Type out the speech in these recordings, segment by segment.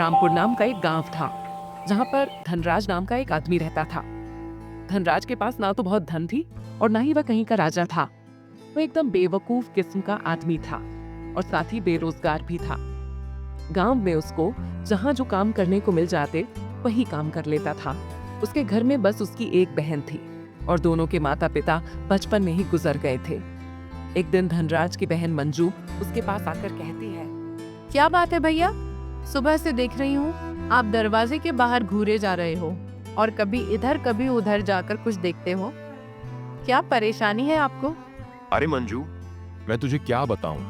रामपुर नाम का एक गांव था जहां पर धनराज नाम का एक आदमी रहता था। धनराज के पास ना तो बहुत धन थी और ना ही वह कहीं का राजा था। वो एकदम बेवकूफ किस्म का आदमी था और साथ ही बेरोजगार भी था। गांव में उसको जहां जो काम करने को मिल जाते वही काम कर लेता था। उसके घर में बस उसकी एक बहन थी और दोनों के माता पिता बचपन में ही गुजर गए थे। एक दिन धनराज की बहन मंजू उसके पास आकर कहती है, क्या बात है भैया, सुबह से देख रही हूँ आप दरवाजे के बाहर घूरे जा रहे हो और कभी इधर कभी उधर जाकर कुछ देखते हो। क्या परेशानी है आपको? अरे मंजू, मैं तुझे क्या बताऊं,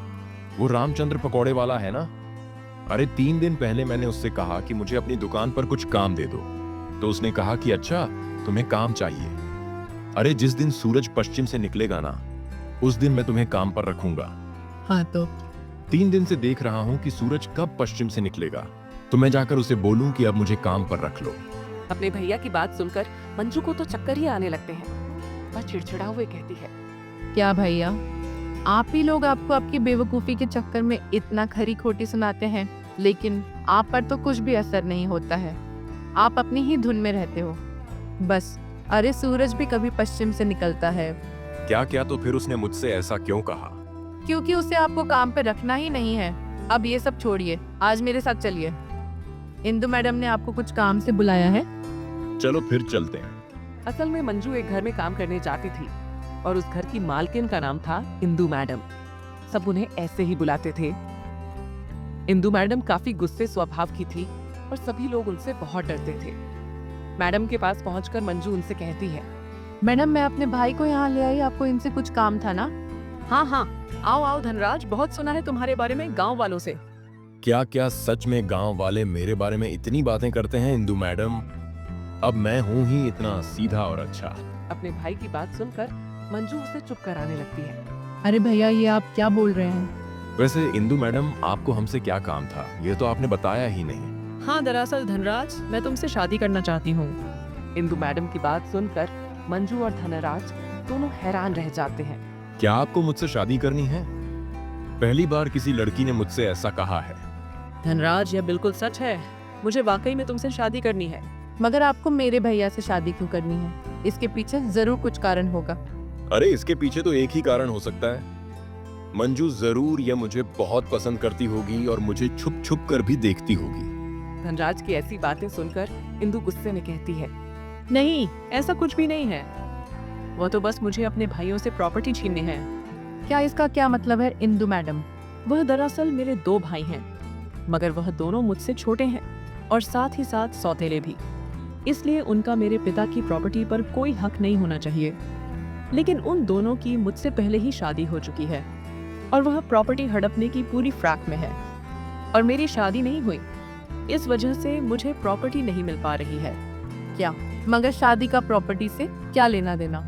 वो रामचंद्र पकौड़े वाला है ना। अरे 3 दिन पहले मैंने उससे कहा कि मुझे अपनी दुकान पर कुछ काम दे दो, तो उसने कहा कि अच्छा तुम्हें काम चाहिए। अरे जिस दिन सूरज पश्चिम से निकलेगा ना, उस दिन मैं तुम्हें काम पर रखूंगा। हाँ तो 3 दिन से देख रहा हूँ कि सूरज कब पश्चिम से निकलेगा, तो मैं जाकर उसे बोलूं कि अब मुझे काम पर रख लो। अपने भैया की बात सुनकर मंजू को तो चक्कर ही आने लगते हैं। वह चिड़चिड़ा हुए कहती है, क्या भैया, आप ही लोग आपको आपकी बेवकूफी के चक्कर में इतना खरी खोटी सुनाते हैं, लेकिन आप पर तो कुछ भी असर नहीं होता है। आप अपनी ही धुन में रहते हो बस। अरे सूरज भी कभी पश्चिम से निकलता है। क्या क्या, तो फिर उसने मुझसे ऐसा क्यों कहा? क्योंकि उसे आपको काम पे रखना ही नहीं है। अब ये सब छोड़िए, आज मेरे साथ चलिए। इंदु मैडम ने आपको कुछ काम से बुलाया है। चलो फिर चलते हैं। असल में मंजू एक घर में काम करने जाती थी और उस घर की मालकिन का नाम था इंदु मैडम। सब उन्हें ऐसे ही बुलाते थे। इंदु मैडम काफी गुस्से स्वभाव की थी और सभी लोग उनसे बहुत डरते थे। मैडम के पास पहुंचकर मंजू उनसे कहती है, मैडम मैं अपने भाई को यहाँ ले आई, आपको इनसे कुछ काम था ना? हाँ हाँ, आओ आओ धनराज, बहुत सुना है तुम्हारे बारे में गांव वालों से। क्या क्या सच में गांव वाले मेरे बारे में इतनी बातें करते हैं इंदु मैडम? अब मैं हूँ ही इतना सीधा और अच्छा। अपने भाई की बात सुनकर मंजू उसे चुप कराने लगती है। अरे भैया, ये आप क्या बोल रहे हैं? वैसे इंदु मैडम, आपको हमसे क्या काम था, ये तो आपने बताया ही नहीं। हाँ, दरअसल धनराज, मैं तुमसे शादी करना चाहती हूँ। इंदु मैडम की बात सुनकर मंजू और धनराज दोनों हैरान रह जाते हैं। क्या आपको मुझसे शादी करनी है? पहली बार किसी लड़की ने मुझसे ऐसा कहा है। धनराज, यह बिल्कुल सच है, मुझे वाकई में तुमसे शादी करनी है। मगर आपको मेरे भैया से शादी क्यों करनी है? इसके पीछे जरूर कुछ कारण होगा। अरे इसके पीछे तो एक ही कारण हो सकता है। मंजू जरूर यह मुझे बहुत पसंद करती होगी और मुझे छुप छुप कर भी देखती होगी। धनराज की ऐसी बातें सुनकर इंदु गुस्से में कहती है, नहीं, ऐसा कुछ भी नहीं है। वो तो बस मुझे अपने भाइयों से प्रॉपर्टी छीननी है। क्या इसका क्या मतलब है इंदु मैडम? वह दरअसल मेरे 2 भाई हैं, मगर वह दोनों मुझसे छोटे हैं और साथ ही साथ सौतेले भी। इसलिए उनका मेरे पिता की प्रॉपर्टी पर कोई हक नहीं होना चाहिए। लेकिन उन दोनों की मुझसे पहले ही शादी हो चुकी है और वह प्रॉपर्टी हड़पने की पूरी फ्रैक में है और मेरी शादी नहीं हुई। इस वजह से मुझे प्रॉपर्टी नहीं मिल पा रही है। क्या मगर शादी का प्रॉपर्टी से क्या लेना देना?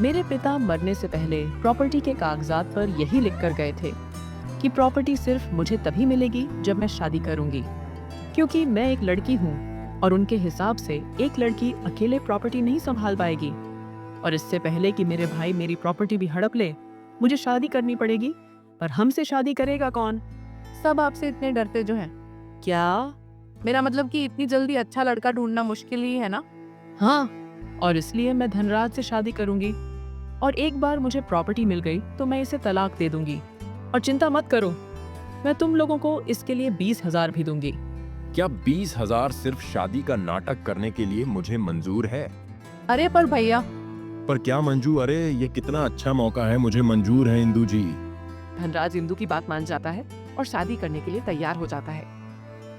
मेरे पिता मरने से पहले प्रॉपर्टी के कागजात पर यही लिख कर गए थे कि प्रॉपर्टी सिर्फ मुझे तभी मिलेगी जब मैं शादी करूंगी, क्योंकि मैं एक लड़की हूँ और उनके हिसाब से एक लड़की अकेले प्रॉपर्टी नहीं संभाल पाएगी। और इससे पहले कि मेरे भाई मेरी प्रॉपर्टी भी हड़प ले, मुझे शादी करनी पड़ेगी। पर हमसे शादी करेगा कौन? सब आपसे इतने डरते जो हैं। क्या? मेरा मतलब कि इतनी जल्दी अच्छा लड़का ढूंढना मुश्किल ही है ना? हाँ, और इसलिए मैं धनराज से शादी करूंगी और एक बार मुझे प्रॉपर्टी मिल गई तो मैं इसे तलाक दे दूंगी। और चिंता मत करो, मैं तुम लोगों को इसके लिए 20,000 भी दूंगी। क्या 20,000 सिर्फ शादी का नाटक करने के लिए मुझे मंजूर है? अरे पर भैया। पर क्या मंजू, अरे ये कितना अच्छा मौका है, मुझे मंजूर है इंदु जी। धनराज इंदु की बात मान जाता है और शादी करने के लिए तैयार हो जाता है।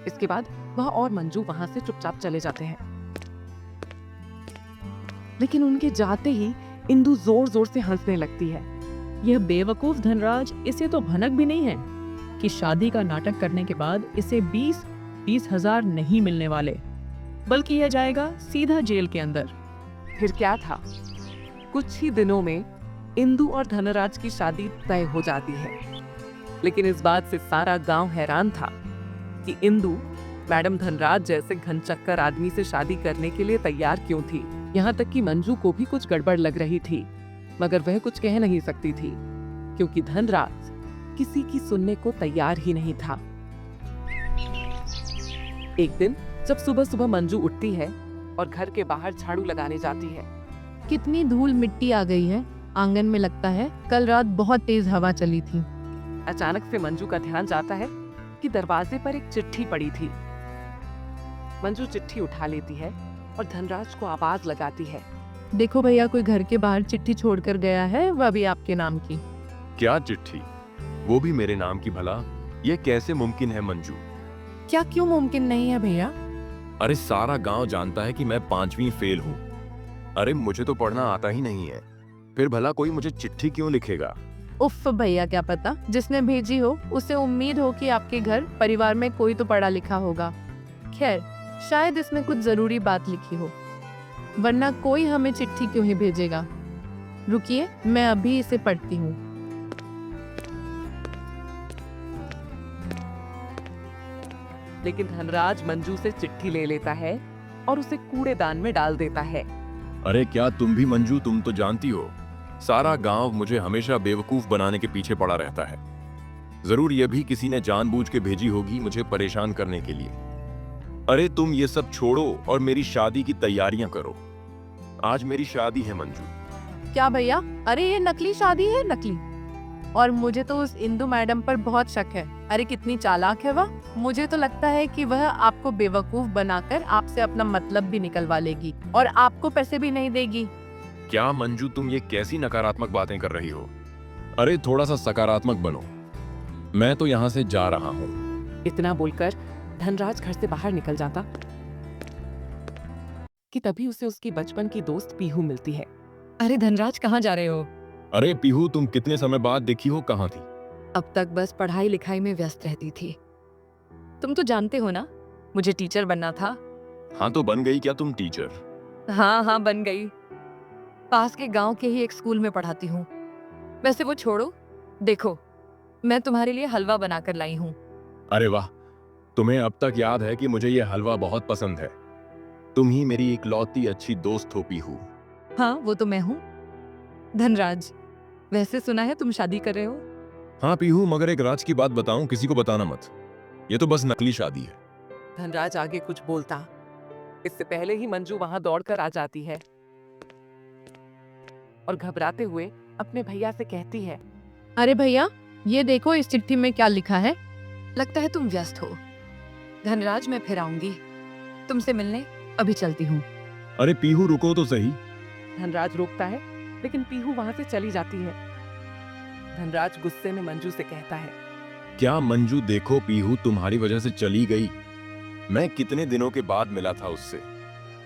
इसके बाद वह और मंजू वहां से चुपचाप चले जाते हैं। लेकिन उनके जाते ही इंदु जोर जोर से हंसने लगती है। यह बेवकूफ धनराज, इसे तो भनक भी नहीं है कि शादी का नाटक करने के बाद इसे 20,000 नहीं मिलने वाले, बल्कि यह जाएगा सीधा जेल के अंदर। फिर क्या था, कुछ ही दिनों में इंदु और धनराज की शादी तय हो जाती है। लेकिन इस बात से सारा गांव हैरान था कि इंदु मैडम धनराज जैसे घनचक्कर आदमी से शादी करने के लिए तैयार क्यों थी। यहाँ तक कि मंजू को भी कुछ गड़बड़ लग रही थी, मगर वह कुछ कह नहीं सकती थी क्योंकि धनराज किसी की सुनने को तैयार ही नहीं था। एक दिन जब सुबह सुबह मंजू उठती है और घर के बाहर झाड़ू लगाने जाती है, कितनी धूल मिट्टी आ गई है आंगन में। लगता है कल रात बहुत तेज हवा चली थी। अचानक से मंजू का ध्यान जाता है कि दरवाजे पर एक चिट्ठी पड़ी थी। मंजू चिट्ठी उठा लेती है और धनराज को आवाज लगाती है। देखो भैया, कोई घर के बाहर चिट्ठी छोड़कर गया है, वह भी आपके नाम की। क्या चिट्ठी? वो भी मेरे नाम की भला? ये कैसे मुमकिन है मंजू? क्या क्यों मुमकिन नहीं है भैया? अरे सारा गांव जानता है कि मैं 5वीं फेल हूँ। अरे मुझे तो पढ़ना आता ही नहीं है, फिर भला कोई मुझे चिट्ठी क्यों लिखेगा? उफ भैया, क्या पता जिसने भेजी हो उसे उम्मीद हो कि आपके घर परिवार में कोई तो पढ़ा लिखा होगा। खैर, शायद इसमें कुछ जरूरी बात लिखी हो, वरना कोई हमें चिट्ठी क्यों ही भेजेगा। रुकिए, मैं अभी इसे पढ़ती हूँ। लेकिन धनराज मंजू से चिट्ठी ले लेता है और उसे कूड़ेदान में डाल देता है। अरे क्या तुम भी मंजू? तुम तो जानती हो सारा गांव मुझे हमेशा बेवकूफ बनाने के पीछे पड़ा रहता है। जरूर ये भी किसी ने जानबूझ के भेजी होगी मुझे परेशान करने के लिए। अरे तुम ये सब छोड़ो और मेरी शादी की तैयारियां करो। आज मेरी शादी है मंजू। क्या भैया? अरे ये नकली शादी है, नकली। और मुझे तो उस इंदु मैडम पर बहुत शक है। अरे कितनी चालाक है वह। मुझे तो लगता है कि वह आपको बेवकूफ बनाकर आपसे अपना मतलब भी निकलवा लेगी और आपको पैसे भी नहीं देगी। क्या मंजू, तुम ये कैसी नकारात्मक बातें कर रही हो? अरे थोड़ा सा सकारात्मक बनो। मैं तो यहाँ से जा रहा हूँ। इतना बोलकर धनराज घर से बाहर निकल जाता कि तभी उसे उसकी बचपन की दोस्त पीहू मिलती है। अरे धनराज, कहाँ जा रहे हो? अरे पीहू, तुम कितने समय बाद दिखी हो? कहाँ थी? अब तक बस पढ़ाई लिखाई में व्यस्त रहती थी। तुम तो जानते हो ना, मुझे टीचर बनना था। हाँ तो बन गई क्या तुम टीचर? हाँ, बन गई। पास के गांव के ही एक स्कूल में पढ़ाती हूँ। वैसे वो छोड़ो, देखो मैं तुम्हारे लिए हलवा बनाकर लाई हूँ। अरे वाह, तुम्हें अब तक याद है कि मुझे ये हलवा बहुत पसंद है। तुम ही मेरी इकलौती अच्छी दोस्त हो पीहू। हाँ, वो तो मैं हूँ। धनराज, वैसे सुना है तुम शादी कर रहे हो? हाँ पीहू, मगर एक राज की बात बताऊं, किसी को बताना मत। ये तो बस नकली शादी है। धनराज आगे कुछ बोलता, इससे पहले ही मंजू वहां दौड़कर आ जाती है और घबराते हुए अपने भैया से कहती है, अरे भैया, ये देखो इस चिट्ठी में क्या लिखा है। लगता है तुम व्यस्त हो। धनराज, मैं फिर आऊंगी तुमसे मिलने। अभी चलती हूँ। अरे पीहू, रुको तो सही। धनराज रोकता है, लेकिन पीहू वहां से चली जाती है। धनराज गुस्से में मंजू से कहता है, क्या मंजू, देखो पीहू तुम्हारी वजह से चली गई। मैं कितने दिनों के बाद मिला था उससे।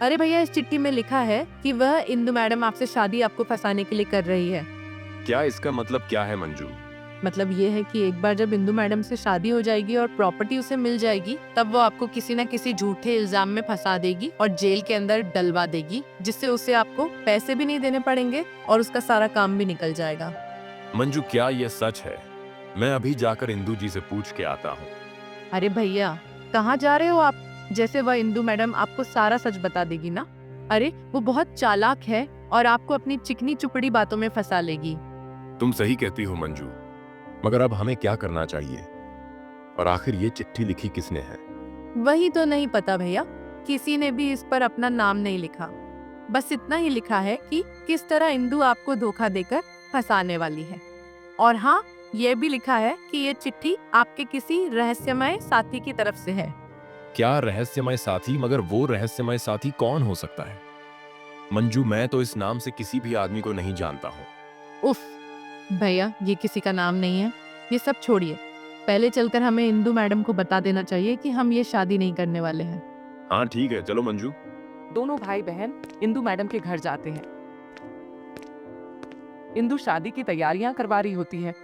अरे भैया, इस चिट्ठी में लिखा है कि वह इंदु मैडम आपसे शादी आपको फंसाने के लिए कर रही है। क्या इसका मतलब क्या है मंजू? मतलब ये है कि एक बार जब इंदु मैडम से शादी हो जाएगी और प्रॉपर्टी उसे मिल जाएगी, तब वो आपको किसी न किसी झूठे इल्जाम में फंसा देगी और जेल के अंदर डलवा देगी, जिससे उसे आपको पैसे भी नहीं देने पड़ेंगे और उसका सारा काम भी निकल जाएगा। मंजू, क्या ये सच है? मैं अभी जाकर इंदू जी से पूछ के आता हूँ। अरे भैया, कहाँ जा रहे हो आप? जैसे वह इंदु मैडम आपको सारा सच बता देगी ना। अरे वो बहुत चालाक है और आपको अपनी चिकनी चुपड़ी बातों में फंसा लेगी। तुम सही कहती हो मंजू, मगर अब हमें क्या करना चाहिए? और आखिर ये चिट्ठी लिखी किसने है? वही तो नहीं पता भैया, किसी ने भी इस पर अपना नाम नहीं लिखा। बस इतना ही लिखा है कि किस तरह इंदु आपको धोखा देकर फंसाने वाली है। और हाँ, ये भी लिखा है कि ये चिट्ठी आपके किसी रहस्यमय साथी की तरफ से है। क्या रहस्यमय साथी? मगर वो रहस्यमय साथी कौन हो सकता है? मंजू, मैं तो इस नाम से किसी भी आदमी को नहीं जानता हूँ। उफ भैया, ये किसी का नाम नहीं है। ये सब छोड़िए, पहले चलकर हमें इंदु मैडम को बता देना चाहिए कि हम ये शादी नहीं करने वाले हैं। हाँ ठीक है, चलो मंजू। दोनों भाई बहन इंदु मैडम के घर जाते हैं। इंदु शादी की तैयारियां करवा रही होती है।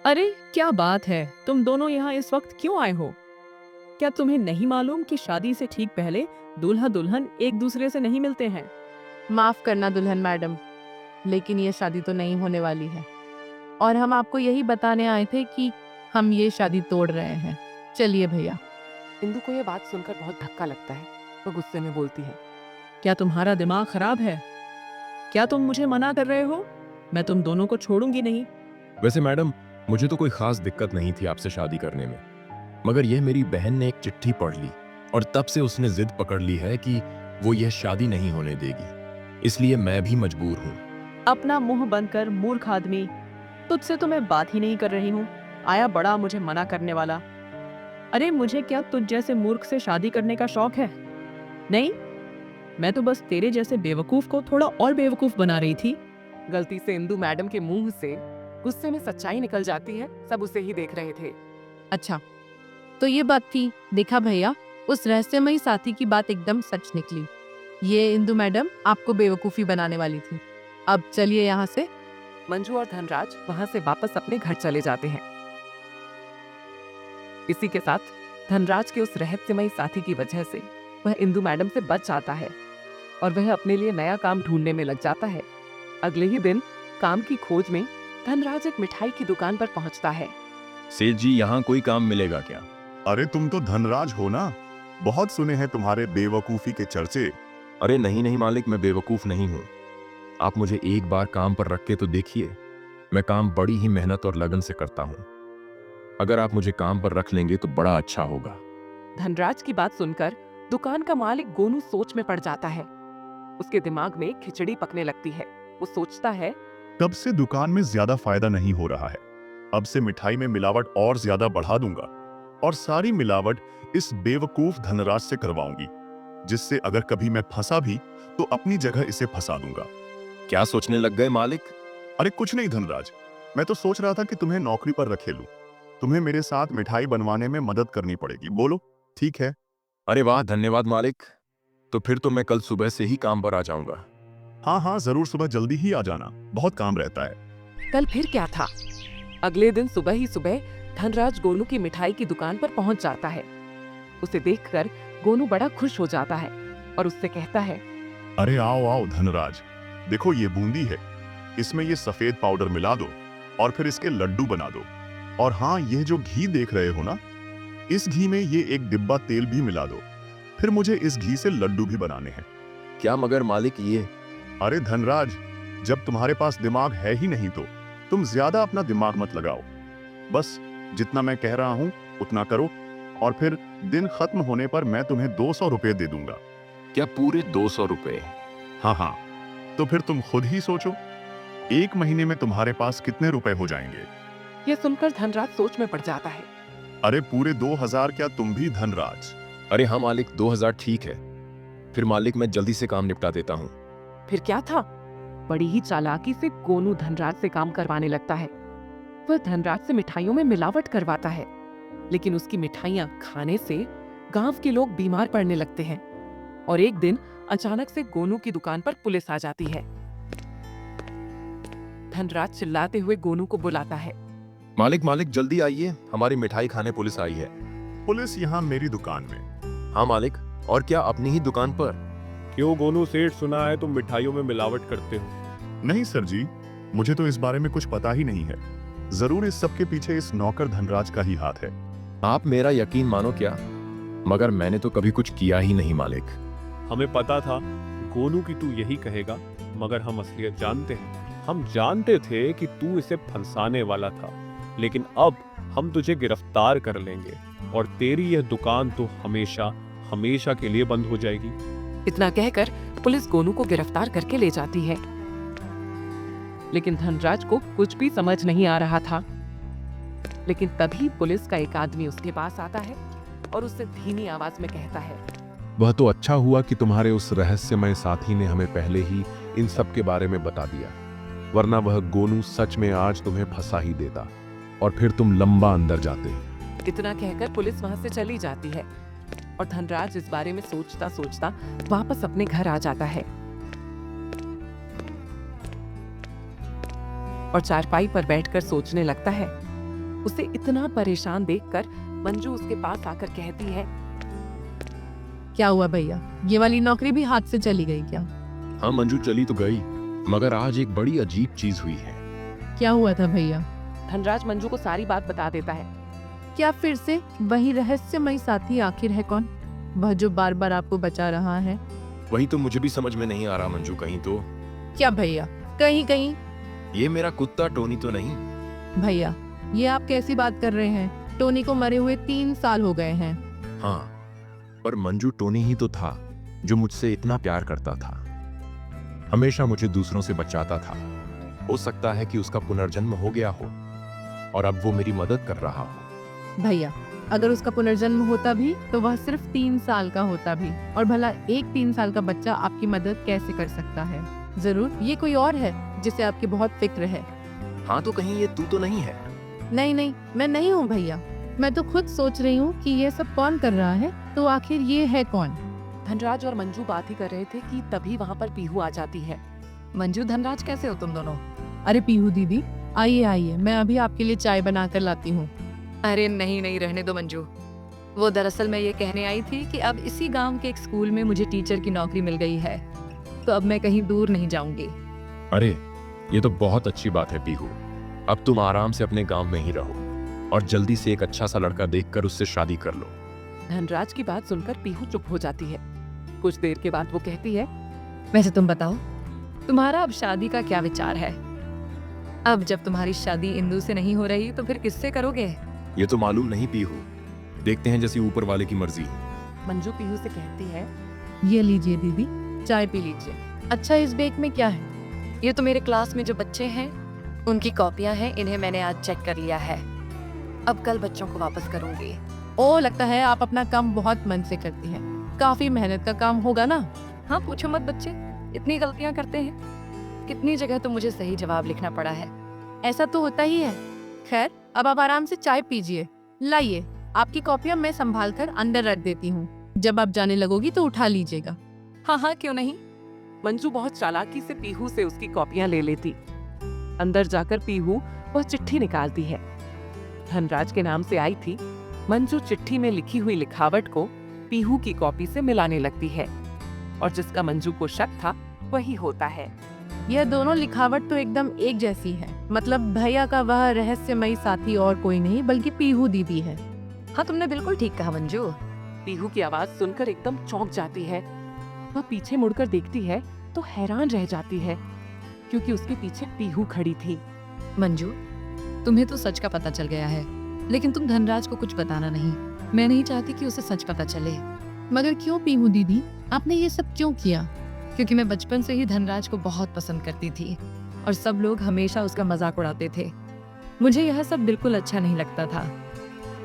अरे क्या बात है, तुम दोनों यहाँ इस वक्त क्यों आए हो? क्या तुम्हें नहीं मालूम कि शादी से ठीक पहले दूल्हा दुल्हन एक दूसरे से नहीं मिलते हैं? माफ करना दुल्हन मैडम, लेकिन ये शादी तो नहीं होने वाली है और हम आपको यही बताने आए थे कि हम ये शादी तोड़ रहे हैं। चलिए भैया। इंदु को यह बात सुनकर बहुत धक्का लगता है। वो गुस्से में बोलती है, क्या तुम्हारा दिमाग खराब है? क्या तुम मुझे मना कर रहे हो? मैं तुम दोनों को छोड़ूंगी नहीं। वैसे मैडम, मुझे तो कोई खास दिक्कत नहीं थी आपसे शादी करने में, मगर यह मेरी बहन ने एक चिट्ठी पढ़ ली और तब से उसने जिद पकड़ ली है कि वो यह शादी नहीं होने देगी। इसलिए मैं भी मजबूर हूँ। अपना मुंह बंद कर मूर्ख आदमी, तुझसे तो मैं बात ही नहीं कर रही हूँ। आया बड़ा मुझे मना करने वाला। अरे मुझे क्या तुझ जैसे मूर्ख से शादी करने का शौक है? नहीं, मैं तो बस तेरे जैसे बेवकूफ को थोड़ा और बेवकूफ बना रही थी। गलती से इंदु मैडम के मुंह से गुस्से में सच्चाई निकल जाती है। सब उसे ही देख रहे थे। अच्छा, तो ये बात थी। देखा भैया, उस रहस्यमयी साथी की बात एकदम सच निकली। ये इंदु मैडम आपको बेवकूफी बनाने वाली थी। अब चलिए यहाँ से। मंजू और धनराज वहां से वापस अपने घर चले जाते हैं। इसी के साथ धनराज के उस रहस्यमयी साथी की वजह से वह इंदु मैडम से बच जाता है और वह अपने लिए नया काम ढूंढने में लग जाता है। अगले ही दिन काम की खोज में धनराज एक मिठाई की दुकान पर पहुंचता है। सेठ जी, यहाँ कोई काम मिलेगा क्या? अरे तुम तो धनराज हो ना, बहुत सुने हैं तुम्हारे बेवकूफी के चर्चे। अरे नहीं नहीं मालिक, मैं बेवकूफ नहीं हूँ। आप मुझे एक बार काम पर रख के तो देखिए। मैं काम बड़ी ही मेहनत और लगन से करता हूँ। अगर आप मुझे काम पर रख लेंगे तो बड़ा अच्छा होगा। धनराज की बात सुनकर दुकान का मालिक गोनू सोच में पड़ जाता है। उसके दिमाग में खिचड़ी पकने लगती है। वो सोचता है, तब से दुकान में ज्यादा फायदा नहीं हो रहा है। अब से मिठाई में मिलावट और ज्यादा बढ़ा दूंगा और सारी मिलावट इस बेवकूफ धनराज से करवाऊंगी, जिससे अगर कभी मैं फंसा भी तो अपनी जगह इसे फंसा दूंगा। क्या सोचने लग गए मालिक? अरे कुछ नहीं धनराज, मैं तो सोच रहा था कि तुम्हें नौकरी पर रखे लूं। तुम्हें मेरे साथ मिठाई बनवाने में मदद करनी पड़ेगी। बोलो ठीक है? अरे वाह, धन्यवाद मालिक। तो फिर तो मैं कल सुबह से ही काम पर आ जाऊंगा। हाँ हाँ जरूर, सुबह जल्दी ही आ जाना, बहुत काम रहता है। कल फिर क्या था? अगले दिन सुबह ही सुबह धनराज गोनू की मिठाई की दुकान पर पहुंच जाता है। उसे देखकर गोनू बड़ा खुश हो जाता है और उससे कहता है, अरे आओ आओ धनराज, देखो ये बूंदी है, इसमें ये सफेद पाउडर मिला दो और फिर इसके लड्डू बना दो। और हाँ, ये जो घी देख रहे हो ना, इस घी में ये एक डिब्बा तेल भी मिला दो। फिर मुझे इस घी से लड्डू भी बनाने हैं। क्या मगर मालिक ये? अरे धनराज, जब तुम्हारे पास दिमाग है ही नहीं तो तुम ज्यादा अपना दिमाग मत लगाओ। बस जितना मैं कह रहा हूँ उतना करो और फिर दिन खत्म होने पर मैं तुम्हें 200 रुपए दे दूंगा। क्या पूरे 200 रुपए? हाँ हाँ, तो फिर तुम खुद ही सोचो, एक महीने में तुम्हारे पास कितने रुपए हो जाएंगे? यह सुनकर धनराज सोच में पड़ जाता है। अरे पूरे 2000? क्या तुम भी धनराज? अरे हाँ मालिक, 2000 ठीक है। फिर मालिक मैं जल्दी से काम निपटा देता हूँ। फिर क्या था? बड़ी ही चालाकी से गोनू धनराज से काम करवाने लगता है। वह धनराज से मिठाइयों में मिलावट करवाता है, लेकिन उसकी मिठाइयां खाने से गांव के लोग बीमार पड़ने लगते हैं। और एक दिन अचानक से गोनू की दुकान पर पुलिस आ जाती है। धनराज चिल्लाते हुए गोनू को बुलाता है। मालिक मालिक जल्दी आइए, हमारी मिठाई खाने पुलिस आई है। पुलिस यहाँ मेरी दुकान में? हाँ मालिक, और क्या अपनी ही दुकान पर? क्यों गोनू सेठ, सुना है तुम मिठाइयों में मिलावट करते हो? नहीं सर जी, मुझे तो इस बारे में कुछ पता ही नहीं है। जरूर इस सब के पीछे इस नौकर धनराज का ही हाथ है। आप मेरा यकीन मानो क्या, मगर मैंने तो कभी कुछ किया ही नहीं मालिक। हमें पता था गोनू की तू यही कहेगा, मगर हम असलियत जानते हैं। हम जानते थे कि तू इसे फंसाने वाला था, लेकिन अब हम तुझे गिरफ्तार कर लेंगे और तेरी यह दुकान तो हमेशा हमेशा के लिए बंद हो जाएगी। इतना कहकर पुलिस गोनू को गिरफ्तार करके ले जाती है। लेकिन धनराज को कुछ भी समझ नहीं आ रहा था। लेकिन तभी पुलिस का एक आदमी उसके पास आता है और उससे धीमी आवाज में कहता है, वह तो अच्छा हुआ कि तुम्हारे उस रहस्यमय साथी ने हमें पहले ही इन सब के बारे में बता दिया, वरना वह गोनू सच में आज तुम्हें फंसा ही देता और फिर तुम लंबा अंदर जाते। इतना कहकर पुलिस वहां से चली जाती है और धनराज इस बारे में सोचता सोचता वापस अपने घर आ जाता है और चारपाई पर बैठकर सोचने लगता है। उसे इतना परेशान देखकर मंजू उसके पास आकर कहती है, क्या हुआ भैया, ये वाली नौकरी भी हाथ से चली गई क्या? हाँ मंजू, चली तो गई, मगर आज एक बड़ी अजीब चीज हुई है। क्या हुआ था भैया? धनराज मंजू को सारी बात बता देता है। क्या फिर से वही रहस्यमय साथी आखिर है कौन, वह जो बार बार आपको बचा रहा है? वही तो मुझे भी समझ में नहीं आ रहा मंजू। कहीं तो क्या भैया, कहीं कहीं? ये मेरा कुत्ता टोनी तो नहीं? भैया ये आप कैसी बात कर रहे हैं? टोनी को मरे हुए 3 साल हो गए हैं। हाँ, पर मंजू टोनी ही तो था जो मुझसे इतना प्यार करता था, हमेशा मुझे दूसरों से बचाता था। हो सकता है कि उसका पुनर्जन्म हो गया हो और अब वो मेरी मदद कर रहा हो। भैया, अगर उसका पुनर्जन्म होता भी तो वह सिर्फ 3 साल का होता भी, और भला एक 3 साल का बच्चा आपकी मदद कैसे कर सकता है? जरूर ये कोई और है जिसे आपकी बहुत फिक्र है। हाँ, तो कहीं ये तू तो नहीं है? नहीं नहीं, मैं नहीं हूँ भैया। मैं तो खुद सोच रही हूँ कि ये सब कौन कर रहा है, तो आखिर ये है कौन? धनराज और मंजू बात ही कर रहे थे कि तभी वहाँ पर पीहू आ जाती है। मंजू, धनराज, कैसे हो तुम दोनों? अरे पीहू दीदी, आइए आइए, मैं अभी आपके लिए चाय बना कर लाती हूँ। अरे नहीं नहीं, रहने दो मंजू। वो दरअसल मैं ये कहने आई थी कि अब इसी गांव के एक स्कूल में मुझे टीचर की नौकरी मिल गई है, तो अब मैं कहीं दूर नहीं जाऊंगी। अरे ये तो बहुत अच्छी बात है पीहू। अब तुम आराम से अपने गांव में ही रहो और जल्दी से एक अच्छा सा लड़का देखकर उससे शादी कर लो। धनराज की बात सुनकर पीहू चुप हो जाती है। कुछ देर के बाद वो कहती है, वैसे तुम बताओ, तुम्हारा अब शादी का क्या विचार है? अब जब तुम्हारी शादी इंदू से नहीं हो रही तो फिर किससे करोगे? ये तो मालूम नहीं पीहू, देखते हैं जैसी ऊपर वाले की मर्जी। मंजू पीहू से कहती है, ये लीजिए दीदी, चाय पी लीजिए। अच्छा, इस बैग में क्या है? ये तो मेरे क्लास में जो बच्चे हैं उनकी कॉपियां हैं, इन्हें मैंने आज चेक कर लिया है। अब कल बच्चों को वापस करूंगी। ओ, लगता है आप अपना काम बहुत मन से करती हैं। काफी मेहनत का काम होगा ना? हाँ, पूछो मत बच्चे, इतनी गलतियां करते हैं। कितनी जगह तो मुझे सही जवाब लिखना पड़ा है। ऐसा तो होता ही है। खैर, अब आप आराम से चाय पीजिए। लाइए, आपकी कॉपियां मैं संभाल कर अंदर रख देती हूँ। जब आप जाने लगोगी तो उठा लीजिएगा। हाँ हाँ, क्यों नहीं। मंजू बहुत चालाकी से पीहू से उसकी कॉपियां ले लेती। अंदर जाकर पीहू वह चिट्ठी निकालती है। धनराज के नाम से आई थी। मंजू चिट्ठी में लिखी हुई लिखावट को पीहू की कॉपी से मिलाने लगती है और जिसका मंजू को शक था वही होता है। यह दोनों लिखावट तो एकदम एक जैसी है। मतलब भैया का वह रहस्यमयी साथी और कोई नहीं बल्कि पीहू दीदी है। हाँ, तुमने बिल्कुल ठीक कहा मंजू। पीहू की आवाज सुनकर एकदम चौंक जाती है। वह पीछे मुड़कर देखती है तो हैरान रह जाती है क्योंकि उसके पीछे पीहू खड़ी थी। मंजू, तुम्हें तो सच का पता चल गया है, लेकिन तुम धनराज को कुछ बताना नहीं। मैं नहीं चाहती कि उसे सच पता चले। मगर क्यों पीहू दीदी, आपने ये सब क्यों किया? क्योंकि मैं बचपन से ही धनराज को बहुत पसंद करती थी और सब लोग हमेशा उसका मजाक उड़ाते थे। मुझे यह सब बिल्कुल अच्छा नहीं लगता था।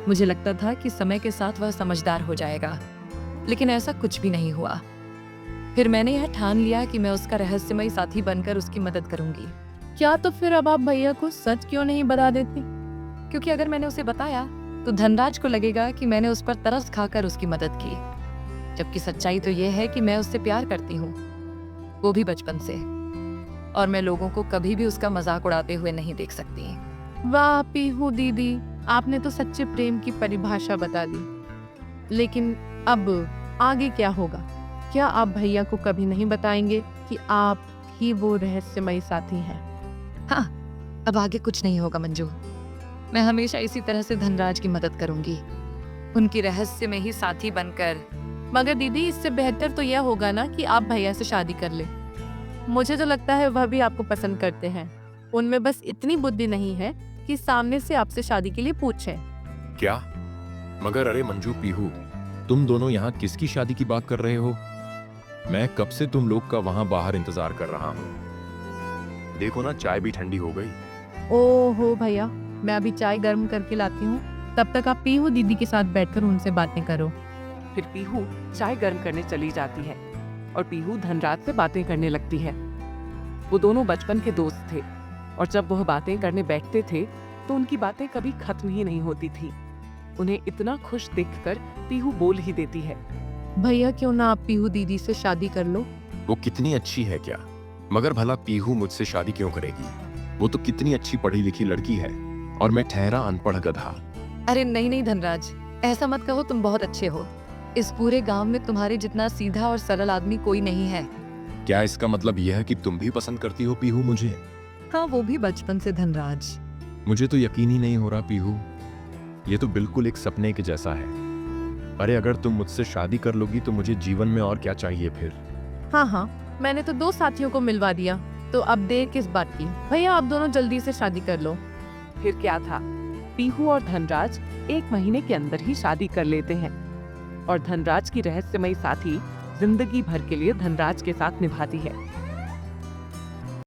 मुझे लगता था कि समय के साथ वह समझदार हो जाएगा, लेकिन ऐसा कुछ भी नहीं हुआ। फिर मैंने यह ठान लिया कि मैं उसका रहस्यमयी साथी बनकर उसकी मदद करूंगी। क्या तो फिर अब आप भैया को सच क्यों नहीं बता देती? क्योंकि अगर मैंने उसे बताया तो धनराज को लगेगा कि मैंने उस पर तरस खाकर उसकी मदद की, जबकि सच्चाई तो यह है कि मैं उससे प्यार करती हूँ, वो भी बचपन से, और मैं लोगों को कभी भी उसका मजाक उड़ाते हुए नहीं देख सकती। वाह पीहू दीदी, आपने तो सच्चे प्रेम की परिभाषा बता दी। लेकिन अब आगे क्या होगा? क्या आप भैया को कभी नहीं बताएंगे कि आप ही वो रहस्यमयी साथी हैं? हाँ, अब आगे कुछ नहीं होगा मंजू। मैं हमेशा इसी तरह से धनराज की मदद करूंगी, उनकी रहस्य में ही साथी बनकर। मगर दीदी, इससे बेहतर तो यह होगा ना कि आप भैया से शादी कर ले। मुझे तो लगता है वह भी आपको पसंद करते हैं। उनमें बस इतनी बुद्धि नहीं है कि सामने से आपसे शादी के लिए पूछे। क्या? मगर अरे मंजू पीहू, तुम दोनों यहाँ किसकी शादी की बात कर रहे हो? मैं कब से तुम लोग का वहां बाहर इंतजार कर रहा हूँ। देखो ना, चाय भी ठंडी हो गई। ओहो भैया, मैं अभी चाय गर्म करके लाती हूँ, तब तक आप पीहू दीदी के साथ बैठकर उनसे बातें करो। फिर पीहू चाय गर्म करने चली जाती है और पीहू धनराज से बातें करने लगती है। वो दोनों बचपन के दोस्त थे और जब वह बातें करने बैठते थे तो उनकी बातें कभी खत्म ही नहीं होती थी। उन्हें इतना खुश देखकर पीहू बोल ही देती है, भैया क्यों ना आप पीहू दीदी से शादी कर लो? वो कितनी अच्छी है क्या? मगर भला पीहू मुझसे शादी क्यों करेगी? वो तो कितनी अच्छी पढ़ी लिखी लड़की है और मैं ठहरा अनपढ़ गधा। अरे नहीं नहीं धनराज, ऐसा मत कहो, तुम बहुत अच्छे हो। इस पूरे गांव में तुम्हारे जितना सीधा और सरल आदमी कोई नहीं है। क्या इसका मतलब यह है कि तुम भी पसंद करती हो पीहू मुझे? हाँ, वो भी बचपन से धनराज। मुझे तो यकीन ही नहीं हो रहा पीहू, ये तो बिल्कुल एक सपने के जैसा है। अरे अगर तुम मुझसे शादी कर लोगी तो मुझे जीवन में और क्या चाहिए फिर? हाँ हाँ, मैंने तो 2 साथियों को मिलवा दिया, तो अब देर किस बात की? भैया आप दोनों जल्दी से शादी कर लो। फिर क्या था, पीहू और धनराज 1 महीने के अंदर ही शादी कर लेते हैं। और धनराज की रहस्यमयी साथी जिंदगी भर के लिए धनराज के साथ निभाती है।